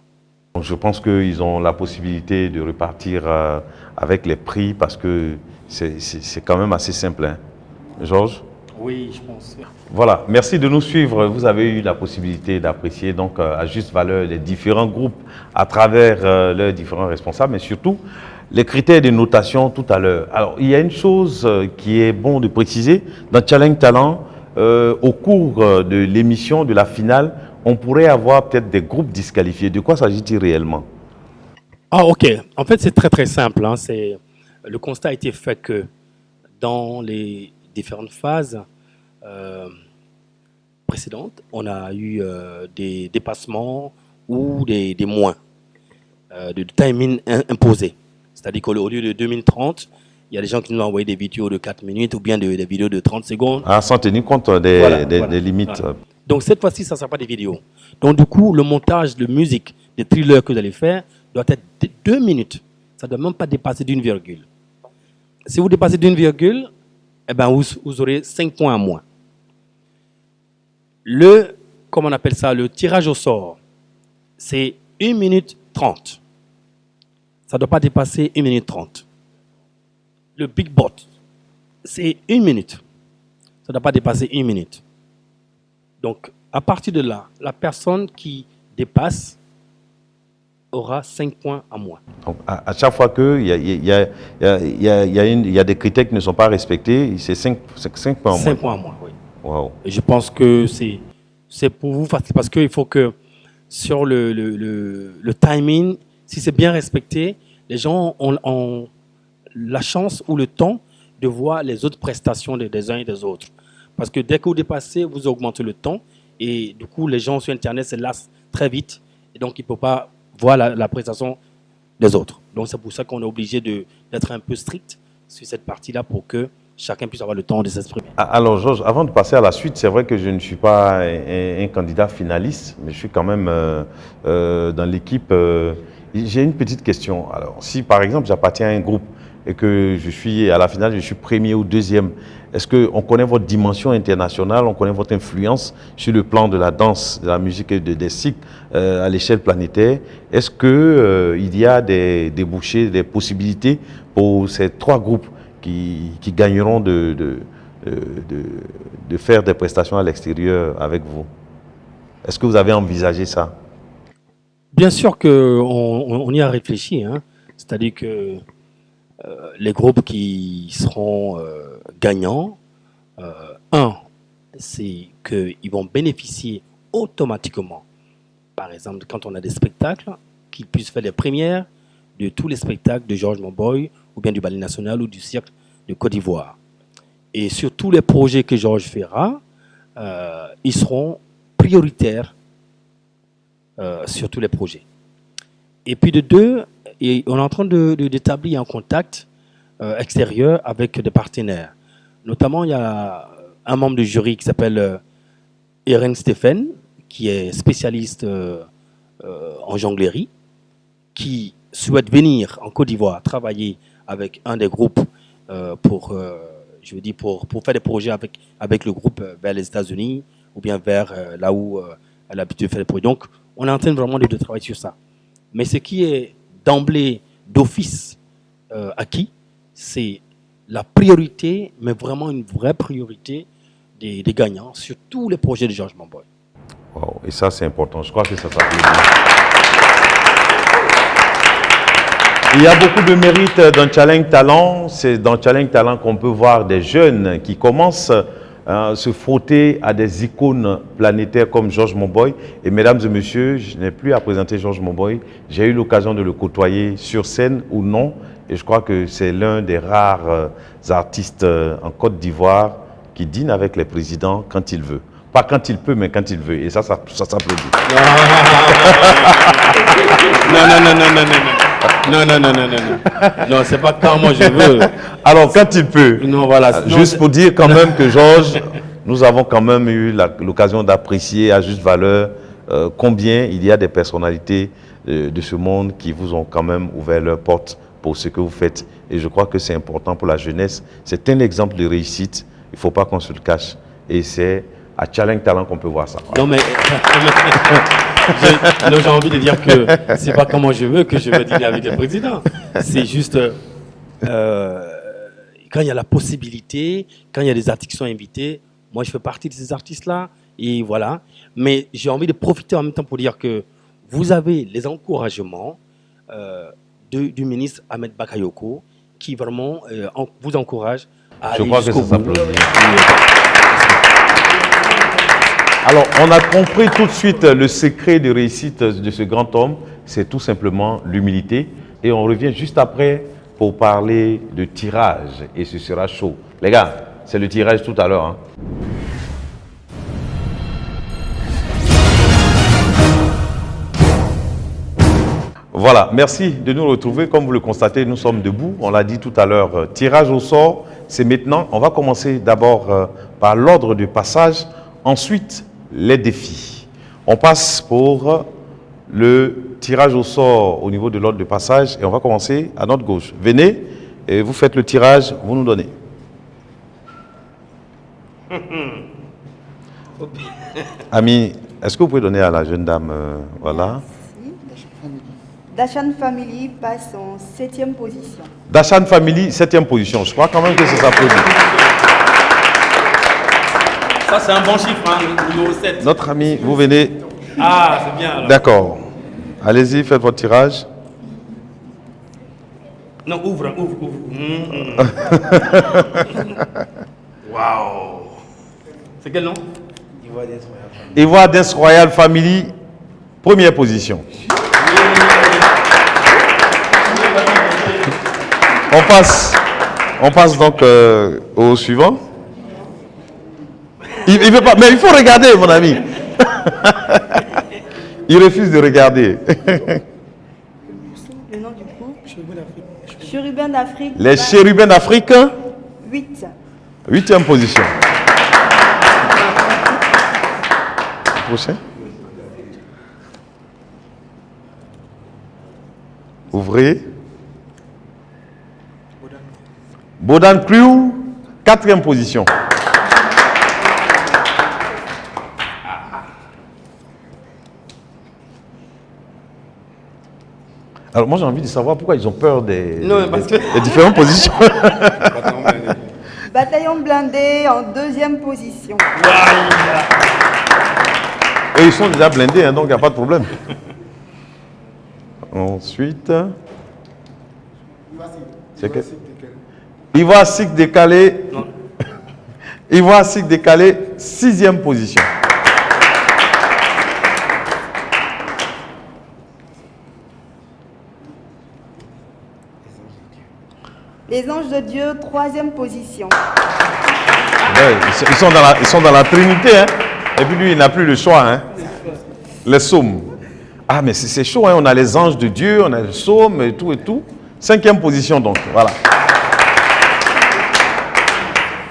Donc je pense qu'ils ont la possibilité de repartir avec les prix parce que c'est quand même assez simple. Hein. Georges? Oui, je pense. Voilà, merci de nous suivre. Vous avez eu la possibilité d'apprécier donc à juste valeur les différents groupes à travers leurs différents responsables, mais surtout les critères de notation tout à l'heure. Alors, il y a une chose qui est bon de préciser. Dans Challenge Talent, au cours de l'émission, de la finale, on pourrait avoir peut-être des groupes disqualifiés. De quoi s'agit-il réellement? Ah, ok. En fait, c'est très, très simple. Hein. Le constat a été fait que dans les différentes phases précédentes, on a eu des dépassements ou des moins de timing imposé. C'est-à-dire qu'au lieu de 2030, il y a des gens qui nous ont envoyé des vidéos de 4 minutes ou bien des vidéos de 30 secondes. Ah, sans tenir compte des limites. Voilà. Donc cette fois-ci, ça ne sera pas des vidéos. Donc du coup, le montage de musique, des thrillers que vous allez faire, doit être de 2 minutes. Ça ne doit même pas dépasser d'une virgule. Si vous dépassez d'une virgule, eh ben, vous aurez 5 points à moins. Comment on appelle ça, le tirage au sort, c'est 1 minute 30. Ça ne doit pas dépasser 1 minute 30. Le big bot, c'est 1 minute. Ça ne doit pas dépasser 1 minute. Donc, à partir de là, la personne qui dépasse aura 5 points à moins. Donc, à chaque fois qu'il y a des critères qui ne sont pas respectés, c'est 5 points à moins. 5 points à moins, oui. Wow. Et je pense que c'est pour vous facile parce qu'il faut que sur le timing, si c'est bien respecté, les gens ont la chance ou le temps de voir les autres prestations des uns et des autres. Parce que dès que vous dépassez, vous augmentez le temps et du coup, les gens sur Internet se lassent très vite et donc ils ne peuvent pas voir la prestation des autres. Donc c'est pour ça qu'on est obligé d'être un peu strict sur cette partie-là pour que chacun puisse avoir le temps de s'exprimer. Alors Georges, avant de passer à la suite, c'est vrai que je ne suis pas un candidat finaliste, mais je suis quand même dans l'équipe. J'ai une petite question. Alors, si par exemple j'appartiens à un groupe et que je suis à la finale, je suis premier ou deuxième, est-ce qu'on connaît votre dimension internationale, on connaît votre influence sur le plan de la danse, de la musique et des cycles à l'échelle planétaire? Est-ce qu'il y a des débouchés, des possibilités pour ces trois groupes qui gagneront de faire des prestations à l'extérieur avec vous? Est-ce que vous avez envisagé ça? Bien sûr qu'on y a réfléchi. Hein. C'est-à-dire que les groupes qui seront gagnants, c'est qu'ils vont bénéficier automatiquement, par exemple, quand on a des spectacles, qu'ils puissent faire les premières de tous les spectacles de Georges Monboy, ou bien du Ballet National ou du Cirque de Côte d'Ivoire. Et sur tous les projets que Georges fera, ils seront prioritaires sur tous les projets. Et puis de deux, on est en train d'établir un contact extérieur avec des partenaires. Notamment, il y a un membre du jury qui s'appelle Erin Stephen, qui est spécialiste en jonglerie, qui souhaite venir en Côte d'Ivoire travailler avec un des groupes pour faire des projets avec le groupe vers les États-Unis ou bien vers là où elle a l'habitude de faire des projets. Donc, on est en train vraiment de travailler sur ça. Mais ce qui est d'emblée, d'office acquis, c'est la priorité, mais vraiment une vraie priorité des gagnants sur tous les projets de Georges Monboy. Wow. Et ça, c'est important. Je crois que ça s'applaudit. Il y a beaucoup de mérite dans Challenge Talent. C'est dans Challenge Talent qu'on peut voir des jeunes qui commencent à se frotter à des icônes planétaires comme Georges Monboy. Et mesdames et messieurs, je n'ai plus à présenter Georges Monboy. J'ai eu l'occasion de le côtoyer sur scène ou non. Et je crois que c'est l'un des rares artistes en Côte d'Ivoire qui dîne avec les présidents quand il veut. Pas quand il peut, mais quand il veut. Et ça s'applaudit. Non, c'est pas quand moi je veux. Alors, quand il peut. Non, voilà. Juste pour dire quand même que Georges, nous avons quand même eu l'occasion d'apprécier à juste valeur combien il y a des personnalités de ce monde qui vous ont quand même ouvert leurs portes pour ce que vous faites. Et je crois que c'est important pour la jeunesse. C'est un exemple de réussite. Il ne faut pas qu'on se le cache. Et c'est à Challenge Talent qu'on peut voir ça. Non, mais j'ai envie de dire que c'est pas comment je veux que je veux dîner avec le président. C'est juste quand il y a la possibilité, quand il y a des artistes qui sont invités, moi je fais partie de ces artistes-là. Et voilà. Mais j'ai envie de profiter en même temps pour dire que vous avez les encouragements du ministre Ahmed Bakayoko qui vraiment vous encourage à aller jusqu'au bout. Alors, on a compris tout de suite le secret de réussite de ce grand homme, c'est tout simplement l'humilité. Et on revient juste après pour parler de tirage, et ce sera chaud. Les gars, c'est le tirage tout à l'heure. Hein. Voilà, merci de nous retrouver. Comme vous le constatez, nous sommes debout. On l'a dit tout à l'heure, tirage au sort, c'est maintenant. On va commencer d'abord par l'ordre de passage, ensuite les défis. On passe pour le tirage au sort au niveau de l'ordre de passage et on va commencer à notre gauche. Venez et vous faites le tirage, vous nous donnez. Ami, est-ce que vous pouvez donner à la jeune dame, voilà. Dashan Family passe en 7e position. Dashan Family, 7e position. Je crois quand même que ça s'applaudit. Ça, c'est un bon chiffre, hein, numéro 7. Notre ami, vous venez. Ah, c'est bien. D'accord. Allez-y, faites votre tirage. Non, ouvre. Waouh. C'est quel nom? Ivoire Dance Royal Family. Première position. On passe donc au suivant. Il veut pas, mais il faut regarder, mon ami. Il refuse de regarder. Le nom du groupe. Chérubins d'Afrique. Les Chérubins d'Afrique. 8. 8e position. Prochain. Ouvrez. Bodan Crew, 4e position. Alors moi j'ai envie de savoir pourquoi ils ont peur des différentes positions. Bataillon blindé en 2e position. Et ils sont déjà blindés, hein, donc il n'y a pas de problème. Ensuite, Ivoire Sikh décalé. Ivoire Sikh décalé, 6e position. Les Anges de Dieu, 3e position. Ouais, ils sont dans la Trinité, hein. Et puis lui, il n'a plus le choix, hein. Les psaumes. Ah, mais c'est chaud, hein. On a les Anges de Dieu, on a les psaumes et tout et tout. 5e position, donc, voilà.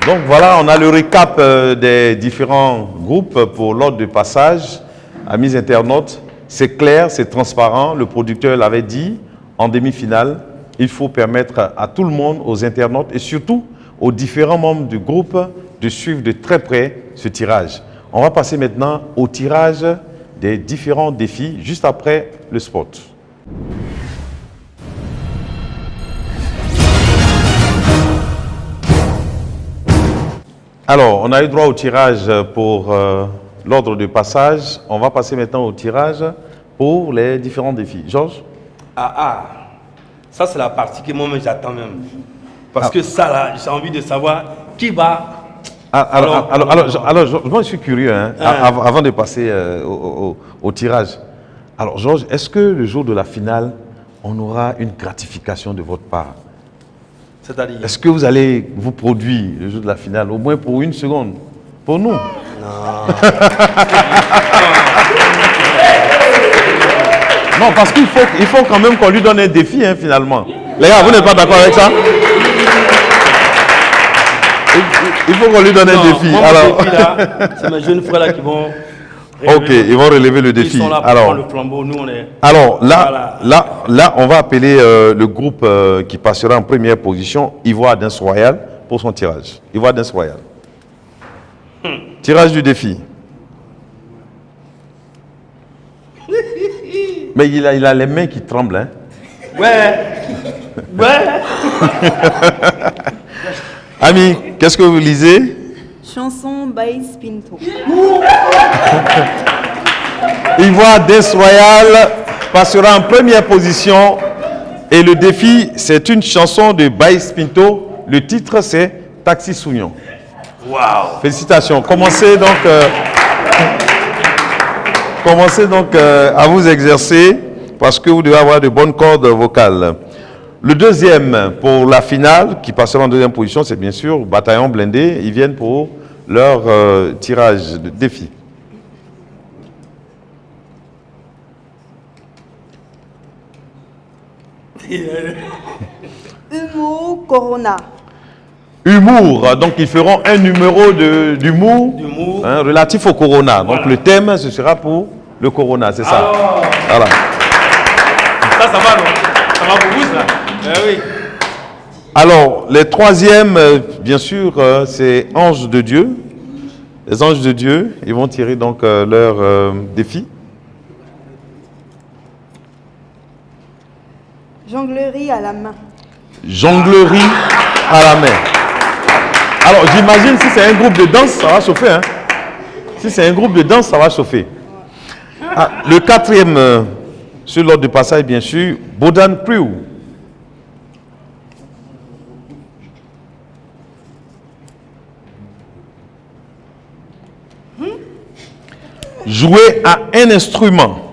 Donc voilà, on a le récap des différents groupes pour l'ordre de passage. Amis internautes, c'est clair, c'est transparent. Le producteur l'avait dit en demi-finale. Il faut permettre à tout le monde, aux internautes et surtout aux différents membres du groupe de suivre de très près ce tirage. On va passer maintenant au tirage des différents défis juste après le spot. Alors, on a eu droit au tirage pour l'ordre de passage. On va passer maintenant au tirage pour les différents défis. Georges? Ça c'est la partie que moi-même j'attends même. Parce que ça là, j'ai envie de savoir qui va... Alors, moi je suis curieux, hein, avant de passer au tirage. Alors Georges, est-ce que le jour de la finale, on aura une gratification de votre part? C'est-à-dire? Est-ce que vous allez vous produire le jour de la finale, au moins pour 1 seconde? Pour nous? Non. Non, parce qu'il faut quand même qu'on lui donne un défi, hein, finalement. Les gars, vous n'êtes pas d'accord avec ça? Il faut qu'on lui donne un défi. Alors, c'est mes jeunes frères là qui vont... Ok, ils vont relever le défi. Ils sont là pour prendre le flambeau, nous on est... Alors là, on va appeler le groupe qui passera en première position, Ivoire Dance Royal, pour son tirage. Ivoire Dance Royal. Tirage du défi. Mais il a les mains qui tremblent, hein. Ouais. Ami, qu'est-ce que vous lisez? Chanson by Spinto. Ivoire Dance Royal passera en première position. Et le défi, c'est une chanson de Baïs Pinto. Le titre, c'est Taxi Sougnon. Wow. Félicitations. Commencez donc à vous exercer parce que vous devez avoir de bonnes cordes vocales. Le deuxième pour la finale, qui passera en deuxième position, c'est bien sûr Bataillon Blindé. Ils viennent pour leur tirage de défi. Humour Corona. Humour, donc ils feront un numéro d'humour relatif au Corona. Donc le thème, ce sera pour le Corona, c'est ça. Voilà. Ça va, non? Ça va pour vous, ça? Oui. Alors, les troisièmes, bien sûr, c'est Anges de Dieu. Les Anges de Dieu, ils vont tirer donc leur défi. Jonglerie à la main. Jonglerie à la main. Alors, j'imagine si c'est un groupe de danse, ça va chauffer. Hein? Si c'est un groupe de danse, ça va chauffer. Le quatrième, sur l'ordre de passage, bien sûr, Bodan Crew. Jouer à un instrument.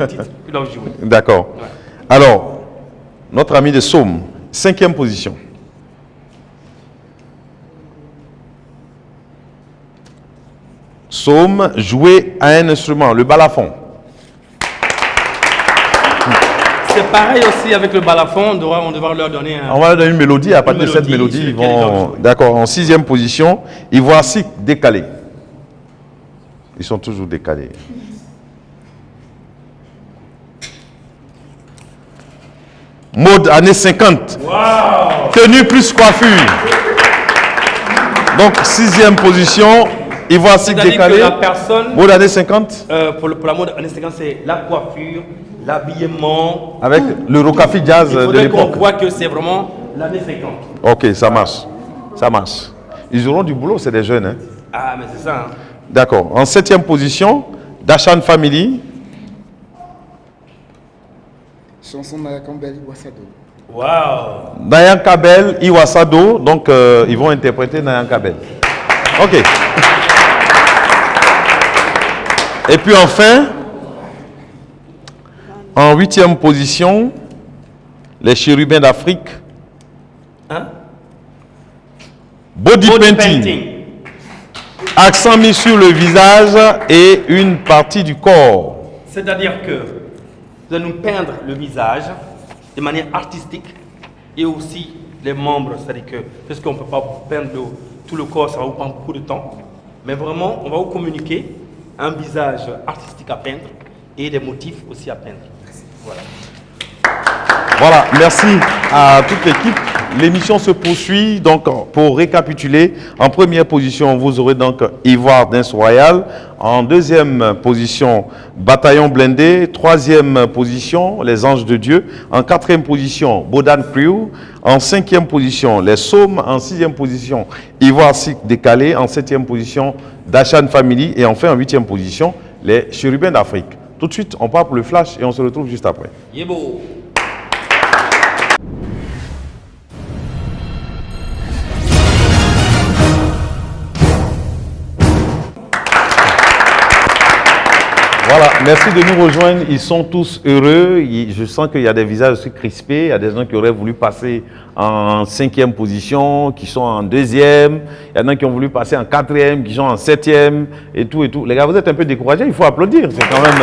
un titre qu'ils doivent jouer. D'accord. Ouais. Alors, notre ami de Somme, 5e position. Somme, jouer à un instrument, le balafon. C'est pareil aussi avec le balafon, on devra leur donner un... On va leur donner une mélodie, à partir de cette mélodie, ils vont... D'accord, en 6e position, Ivoire-Sic décalé. Ils sont toujours décalés. Mode années 50. Wow. Tenue plus coiffure. Donc, 6e position, Ivoire-Sic décalé. Que la personne, mode années 50. Pour la mode années 50, c'est la coiffure, l'habillement. Avec le Rocafi Jazz de Il l'époque. faudrait qu'on voit que c'est vraiment l'année 50. Ok, ça marche. Ça marche. Ils auront du boulot, c'est des jeunes. Hein? Ah, mais c'est ça. Hein. D'accord. En 7e position, Dachan Family. Chanson Naya Campbell, Iwasado. Wow. Nayan Kabel, Iwasado. Donc, ils vont interpréter Nayan Kabel. Ok. Et puis enfin, en 8e position, les chérubins d'Afrique. Hein? Body painting. Accent mis sur le visage et une partie du corps. C'est-à-dire que vous allez nous peindre le visage de manière artistique et aussi les membres. C'est-à-dire que, parce qu'on ne peut pas peindre tout le corps, ça va vous prendre beaucoup de temps. Mais vraiment, on va vous communiquer un visage artistique à peindre et des motifs aussi à peindre. Voilà. Voilà, merci à toute l'équipe. L'émission se poursuit. Donc, pour récapituler, en première position, vous aurez donc Ivoire Dance Royal. En deuxième position, Bataillon Blindé. Troisième position, Les Anges de Dieu. En quatrième position, Bodan Crew. En cinquième position, Les Saumes. En sixième position, Ivoire-Sic décalé. En septième position, Dachan Family. Et enfin, en huitième position, les Chérubins d'Afrique. Tout de suite, on part pour le flash et on se retrouve juste après. Yebo. Voilà, merci de nous rejoindre. Ils sont tous heureux. Je sens qu'il y a des visages aussi crispés. Il y a des gens qui auraient voulu passer en cinquième position, qui sont en deuxième. Il y en a qui ont voulu passer en quatrième, qui sont en septième, et tout et tout. Les gars, vous êtes un peu découragés. Il faut applaudir. C'est quand même...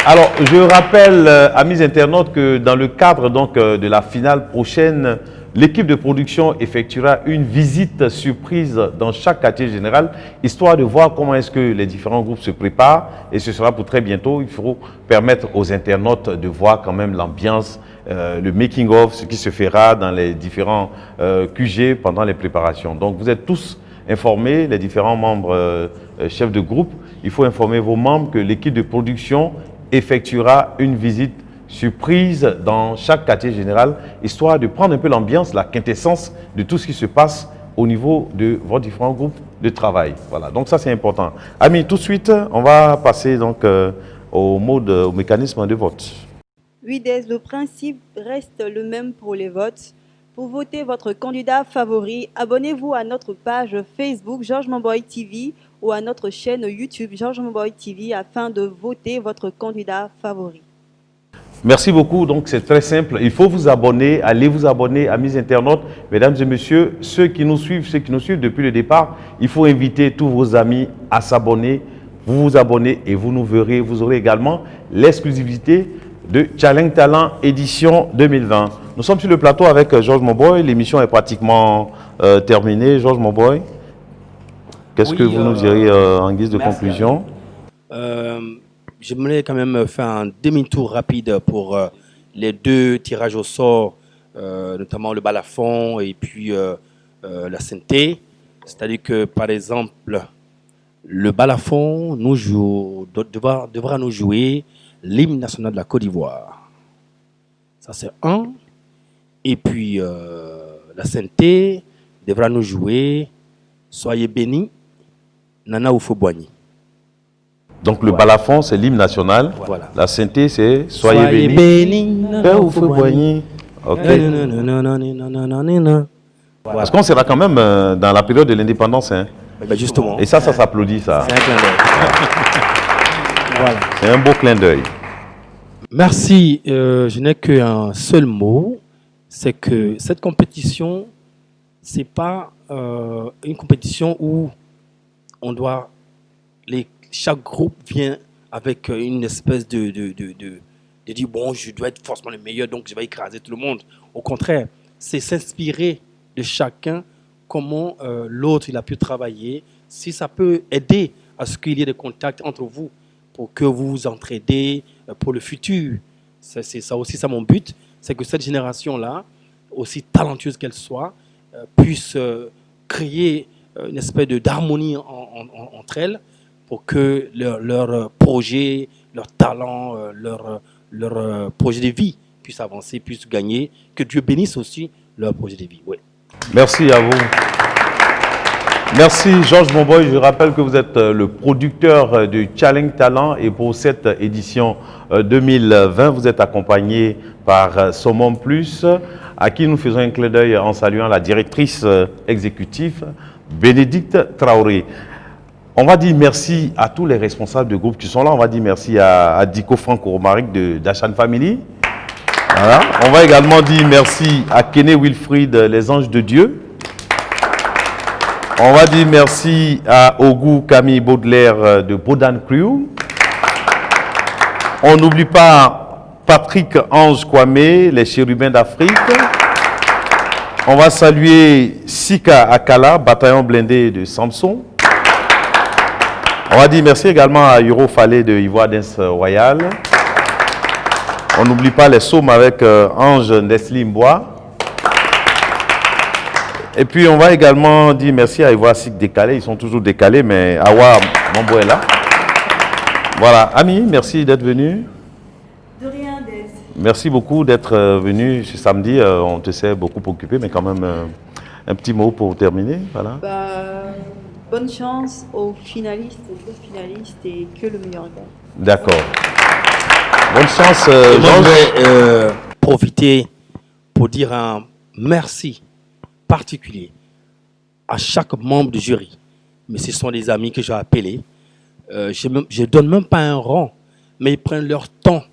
Alors, je rappelle, amis internautes, que dans le cadre donc, de la finale prochaine, l'équipe de production effectuera une visite surprise dans chaque quartier général, histoire de voir comment est-ce que les différents groupes se préparent. Et ce sera pour très bientôt. Il faut permettre aux internautes de voir quand même l'ambiance, le making-of, ce qui se fera dans les différents QG pendant les préparations. Donc, vous êtes tous informés, les différents membres chefs de groupe. Il faut informer vos membres que l'équipe de production effectuera une visite surprise dans chaque quartier général, histoire de prendre un peu l'ambiance, la quintessence de tout ce qui se passe au niveau de vos différents groupes de travail. Voilà, donc ça c'est important. Amis, tout de suite, on va passer donc au mécanisme de vote. Oui, le principe reste le même pour les votes. Pour voter votre candidat favori, abonnez-vous à notre page Facebook Georges Momboy TV ou à notre chaîne YouTube Georges Momboy TV afin de voter votre candidat favori. Merci beaucoup. Donc, c'est très simple. Il faut vous abonner. Allez vous abonner, amis internautes. Mesdames et messieurs, ceux qui nous suivent depuis le départ, il faut inviter tous vos amis à s'abonner. Vous vous abonnez et vous nous verrez. Vous aurez également l'exclusivité de Challenge Talent édition 2020. Nous sommes sur le plateau avec Georges Momboy. L'émission est pratiquement terminée. Georges Momboy, qu'est-ce que vous nous diriez en guise de conclusion? J'aimerais quand même faire un demi-tour rapide pour les 2 tirages au sort, notamment le balafon et puis la synthé. C'est-à-dire que, par exemple, le balafon devra nous jouer l'hymne national de la Côte d'Ivoire. Ça, c'est un. Et puis, la synthé devra nous jouer Soyez bénis, Nana Oufo-Boigny. Donc le balafon, c'est l'hymne national. Voilà. La synthé, c'est Soyez bénis, Nana Oufo-Boigny. Ok. Parce qu'on sera quand même dans la période de l'indépendance. Hein. Ben justement. Et ça s'applaudit, ça. C'est un clin d'œil. Voilà. C'est un beau clin d'œil. Merci. Je n'ai qu'un seul mot. C'est que cette compétition, c'est pas une compétition où on doit... chaque groupe vient avec une espèce de dire, bon, je dois être forcément le meilleur, donc je vais écraser tout le monde. Au contraire, c'est s'inspirer de chacun, comment l'autre il a pu travailler, si ça peut aider à ce qu'il y ait des contacts entre vous, pour que vous vous entraidez pour le futur. C'est ça aussi, ça mon but, c'est que cette génération-là, aussi talentueuse qu'elle soit, puisse créer une espèce d'harmonie entre elles, pour que leur projet, leur talent, leur projet de vie puisse avancer, puisse gagner, que Dieu bénisse aussi leur projet de vie. Oui. Merci à vous. Merci Georges Momboy. Je rappelle que vous êtes le producteur du Challenge Talent et pour cette édition 2020, vous êtes accompagné par Summum Plus, à qui nous faisons un clin d'œil en saluant la directrice exécutive, Bénédicte Traoré. On va dire merci à tous les responsables de groupe qui sont là. On va dire merci à Diko Franco Romaric d'Achan Family. Voilà. On va également dire merci à Kené Wilfried, les Anges de Dieu. On va dire merci à Ogou Camille Baudelaire de Bodan Crew. On n'oublie pas Patrick Ange Kwame, les Chérubins d'Afrique. On va saluer Sika Akala, bataillon blindé de Samson. On va dire merci également à Yoro Falé de Ivoire Dance Royal. On n'oublie pas les Saumes avec Ange Nesli Mbois. Et puis on va également dire merci à Ivoire Sik décalé. Ils sont toujours décalés, mais Awa Mambo est là. Voilà, Ami, merci d'être venu. De rien, Des. Merci beaucoup d'être venu ce samedi. On te sait beaucoup occupé, mais quand même un petit mot pour terminer. Voilà. Bonne chance aux finalistes, aux 2 finalistes et que le meilleur gagne. D'accord. Bonne chance. Je vais profiter pour dire un merci particulier à chaque membre du jury. Mais ce sont des amis que j'ai appelés. Je ne donne même pas un rang, mais ils prennent leur temps.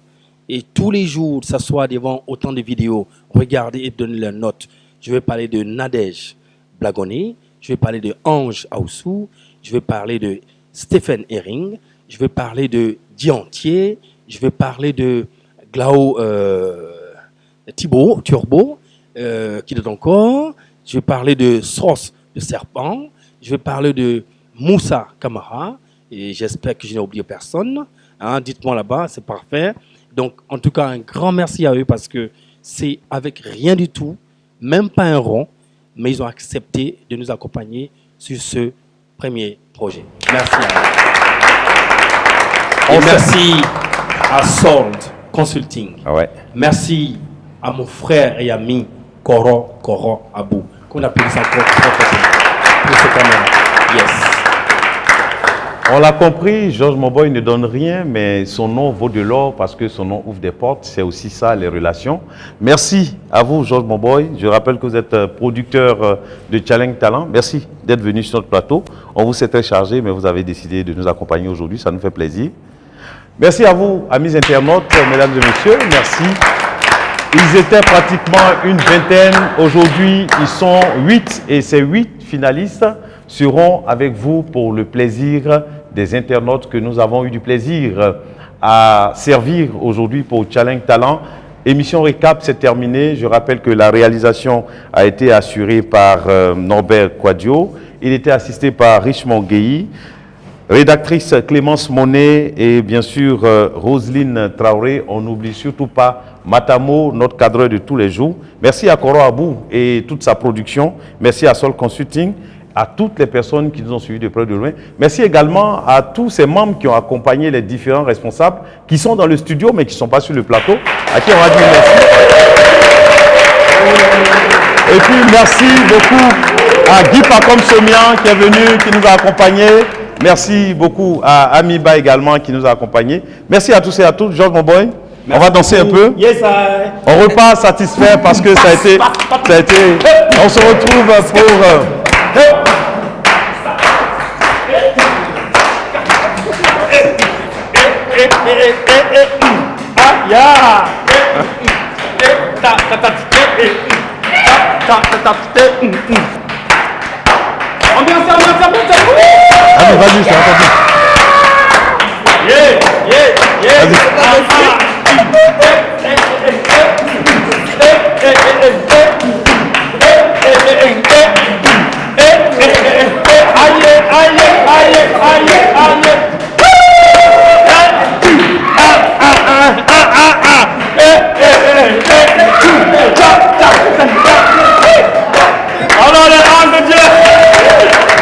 Et tous les jours, s'assoient devant autant de vidéos, regarder et donner leurs notes. Je vais parler de Nadège Blagoné, je vais parler de Ange Aoussou, je vais parler de Stephen Herring, je vais parler de Diantier, je vais parler de Glao Thibaut Turbo, qui est encore, je vais parler de Sros de Serpent, je vais parler de Moussa Kamara, et j'espère que je n'ai oublié personne. Hein, dites-moi là-bas, c'est parfait. Donc, en tout cas, un grand merci à eux parce que c'est avec rien du tout, même pas un rond, mais ils ont accepté de nous accompagner sur ce premier projet. Merci à eux. Et merci à Sold Consulting. Ah ouais. Merci à mon frère et ami Koro Abou, qu'on appelle ça encore pour ce caméra. Yes. On l'a compris, Georges Momboy ne donne rien, mais son nom vaut de l'or parce que son nom ouvre des portes. C'est aussi ça, les relations. Merci à vous, Georges Momboy. Je rappelle que vous êtes producteur de Challenge Talent. Merci d'être venu sur notre plateau. On vous sait très chargé, mais vous avez décidé de nous accompagner aujourd'hui. Ça nous fait plaisir. Merci à vous, amis internautes, mesdames et messieurs. Merci. Ils étaient pratiquement une vingtaine. Aujourd'hui, ils sont 8 et ces 8 finalistes seront avec vous pour le plaisir des internautes que nous avons eu du plaisir à servir aujourd'hui pour Challenge Talent. Émission récap, c'est terminé. Je rappelle que la réalisation a été assurée par Norbert Quadio. Il était assisté par Richemont Guéhi. rédactrice Clémence Monet et bien sûr Roselyne Traoré. On n'oublie surtout pas Matamo, notre cadreur de tous les jours. Merci à Koro Abou et toute sa production. Merci à Sol Consulting, à toutes les personnes qui nous ont suivis de près de loin. Merci également à tous ces membres qui ont accompagné les différents responsables qui sont dans le studio mais qui ne sont pas sur le plateau, à qui on va dire merci. Et puis merci beaucoup à Guy Pacom Somian qui est venu, qui nous a accompagnés. Merci beaucoup à Amiba également qui nous a accompagnés. Merci à tous et à toutes. Georges Momboy, on va danser un peu. Yes, on repart satisfait parce que ça a été on se retrouve pour... Allez, vas-y, c'est entendu.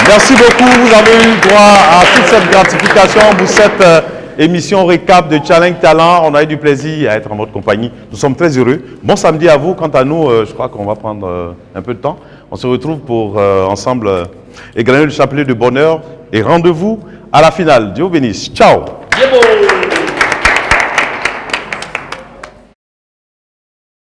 Merci beaucoup, vous avez eu droit à toute cette gratification pour cette émission récap de Challenge Talent. On a eu du plaisir à être en votre compagnie. Nous sommes très heureux. Bon samedi à vous. Quant à nous, je crois qu'on va prendre un peu de temps. On se retrouve pour ensemble égrener le chapelet de bonheur et rendez-vous à la finale. Dieu vous bénisse. Ciao.